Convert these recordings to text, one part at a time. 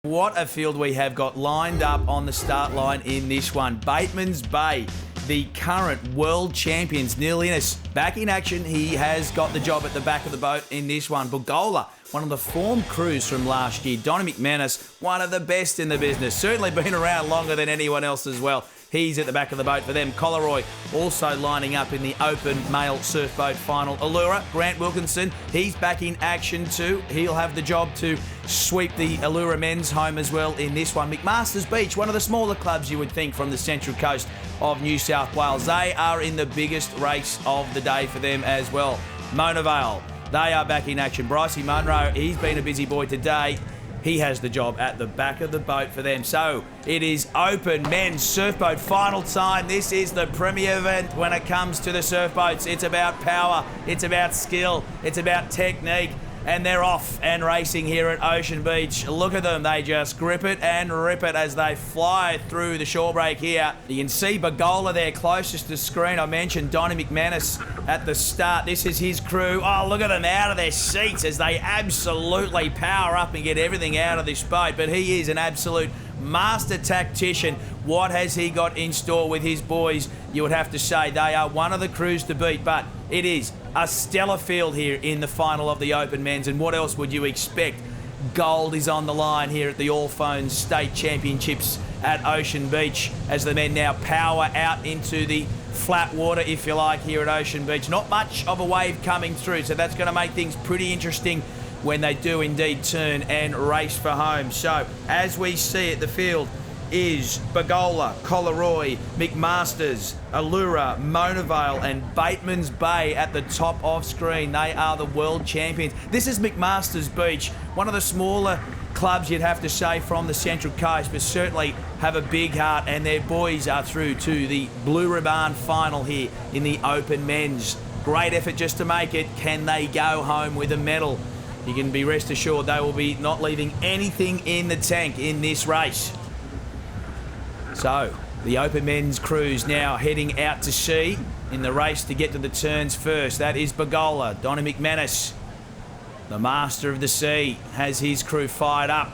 What a field we have got lined up on the start line in this one. Bateman's Bay, the current world champions, Neil Innes, back in action. He has got the job at the back of the boat in this one. Bugola, one of the form crews from last year. Donnie McManus, one of the best in the business. Certainly been around longer than anyone else as well. He's at the back of the boat for them. Collaroy also lining up in the open male surf boat final. Allura, Grant Wilkinson, he's back in action too. He'll have the job to sweep the Allura men's home as well in this one. McMasters Beach, one of the smaller clubs you would think from the central coast of New South Wales. They are in the biggest race of the day for them as well. Mona Vale, they are back in action. Brycey Munro, he's been a busy boy today. He has the job at the back of the boat for them. So it is open men's surf boat final time. This is the premier event when it comes to the surf boats. It's about power, it's about skill, it's about technique. And they're off and racing here at Ocean Beach. Look at them, they just grip it and rip it as they fly through the shore break here. You can see Bugola there closest to screen. I mentioned Donnie McManus at the start. This is his crew. Oh, look at them out of their seats as they absolutely power up and get everything out of this boat. But he is an absolute master tactician. What has he got in store with his boys? You would have to say they are one of the crews to beat, but it is a stellar field here in the final of the Open Men's, and what else would you expect? Gold is on the line here at the Allphones State Championships at Ocean Beach as the men now power out into the flat water, if you like, here at Ocean Beach. Not much of a wave coming through, so that's going to make things pretty interesting when they do indeed turn and race for home. So, as we see it, the field is Bugola, Collaroy, McMasters, Allura, Mona Vale and Bateman's Bay at the top of screen. They are the world champions. This is McMasters Beach, one of the smaller clubs you'd have to say from the Central Coast, but certainly have a big heart, and their boys are through to the Blue Ribbon final here in the Open Men's. Great effort just to make it. Can they go home with a medal? You can be rest assured they will be not leaving anything in the tank in this race. So, the Open Men's crews now heading out to sea in the race to get to the turns first. That is Bugola. Donnie McManus, the master of the sea, has his crew fired up.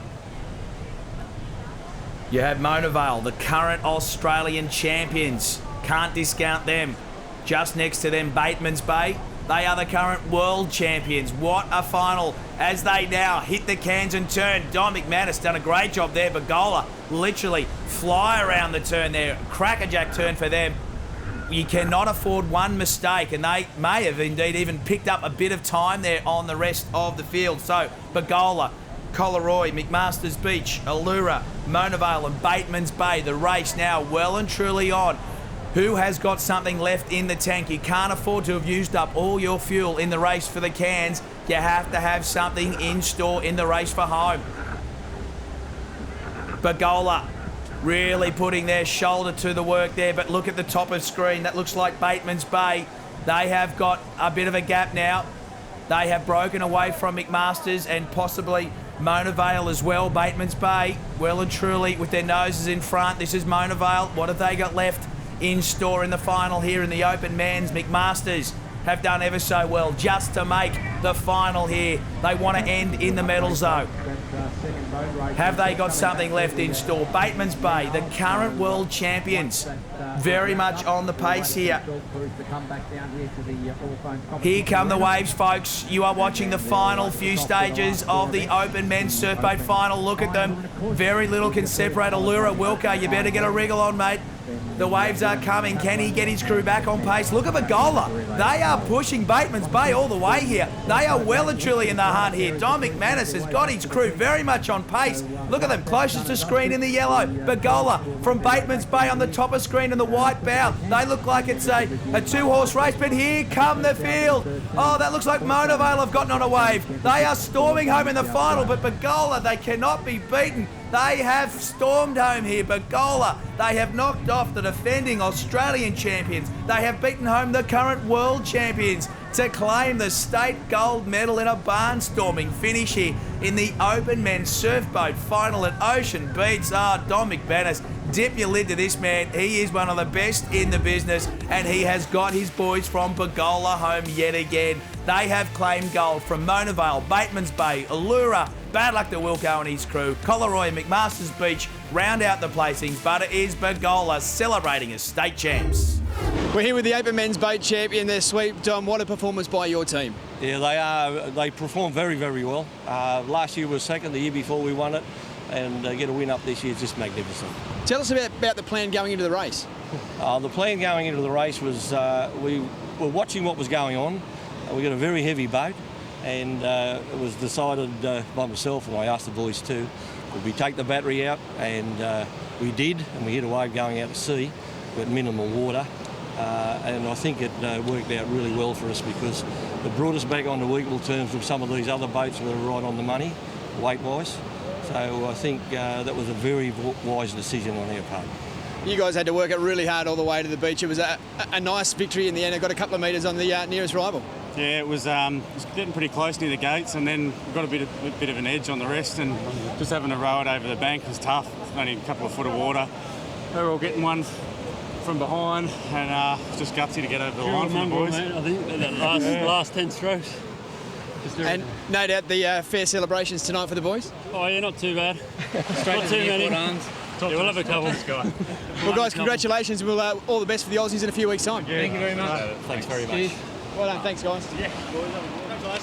You have Mona Vale, the current Australian champions. Can't discount them. Just next to them, Bateman's Bay. They are the current world champions. What a final as they now hit the cans and turn. Don McManus done a great job there. Bugola literally fly around the turn there. Crackerjack turn for them. You cannot afford one mistake, and they may have indeed even picked up a bit of time there on the rest of the field. So Bugola, Collaroy, McMasters Beach, Allura, Mona Vale and Bateman's Bay. The race now well and truly on. Who has got something left in the tank? You can't afford to have used up all your fuel in the race for the cans. You have to have something in store in the race for home. Bugola really putting their shoulder to the work there, but look at the top of screen. That looks like Bateman's Bay. They have got a bit of a gap now. They have broken away from McMasters and possibly Mona Vale as well. Bateman's Bay, well and truly with their noses in front. This is Mona Vale. What have they got left in store in the final here in the Open Men's? McMasters have done ever so well just to make the final here. They want to end in the medal zone. Have they got something left in store? Bateman's Bay, the current world champions, very much on the pace here. Here come the waves, folks. You are watching the final few stages of the Open Men's Surf Boat final. Look at them. Very little can separate Allura. Wilco, you better get a wriggle on, mate. The waves are coming. Can he get his crew back on pace? Look at Bugola. They are pushing Bateman's Bay all the way here. They are well and truly in the hunt here. Don McManus has got his crew very much on pace. Look at them, closest to screen in the yellow. Bugola from Bateman's Bay on the top of screen in the white bow. They look like it's a two-horse race, but here come the field. Oh, that looks like Mona Vale have gotten on a wave. They are storming home in the final, but Bugola, they cannot be beaten. They have stormed home here. Bugola, they have knocked off the defending Australian champions. They have beaten home the current world champions to claim the state gold medal in a barnstorming finish here in the Open Men's Surf Boat final at Ocean Beach. Don McManus, dip your lid to this man. He is one of the best in the business, and he has got his boys from Bugola home yet again. They have claimed gold from Mona Vale, Bateman's Bay, Allura, Bad luck to Wilco and his crew. Collaroy and McMaster's Beach round out the placings, but it is Bergola celebrating as state champs. We're here with the Ape Men's Bait Champion, their sweep. Dom, what a performance by your team. Yeah, they are. They perform very, very well. Last year was second, the year before we won it, and get a win up this year is just magnificent. Tell us about the plan going into the race. The plan going into the race was we were watching what was going on. We got a very heavy boat, and it was decided by myself, and I asked the boys too, would we take the battery out, and we did, and we hit a wave going out to sea with minimal water. And I think it worked out really well for us because it brought us back onto equal terms with some of these other boats that were right on the money, weight-wise. So I think that was a very wise decision on our part. You guys had to work it really hard all the way to the beach. It was a nice victory in the end. It got a couple of metres on the nearest rival. Yeah, it was getting pretty close near the gates, and then we got a bit of an edge on the rest, and just having to row it over the bank was tough. Only a couple of foot of water. They were all getting one from behind, and just gutsy to get over the line for the boys. Mate, I think that last 10 strokes. And no doubt the fair celebrations tonight for the boys. Oh yeah, not too bad. Not too many. Yeah, we'll have a couple. Well, guys, congratulations. We'll all the best for the Aussies in a few weeks' time. Thank you very much. Thanks very much. Well done. Thanks, guys. Yeah.